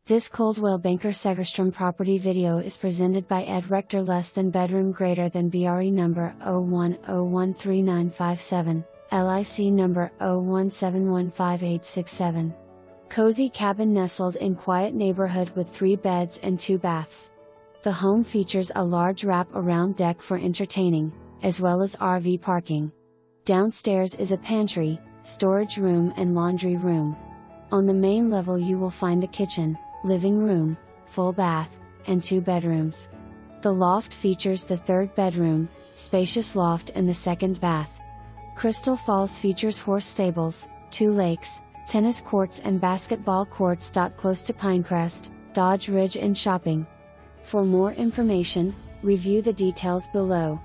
This Coldwell Banker Segerstrom property video is presented by Ed Rector less than bedroom greater than BRE number 01013957, LIC number 01715867. Cozy cabin nestled in quiet neighborhood with 3 beds and 2 baths. The home features a large wrap-around deck for entertaining, as well as RV parking. Downstairs is a pantry, storage room and laundry room. On the main level you will find the kitchen, living room, full bath, and 2 bedrooms. The loft features the 3rd bedroom, spacious loft and the 2nd bath. Crystal Falls features horse stables, 2 lakes, tennis courts and basketball courts. Close to Pinecrest, Dodge Ridge and shopping. For more information, review the details below.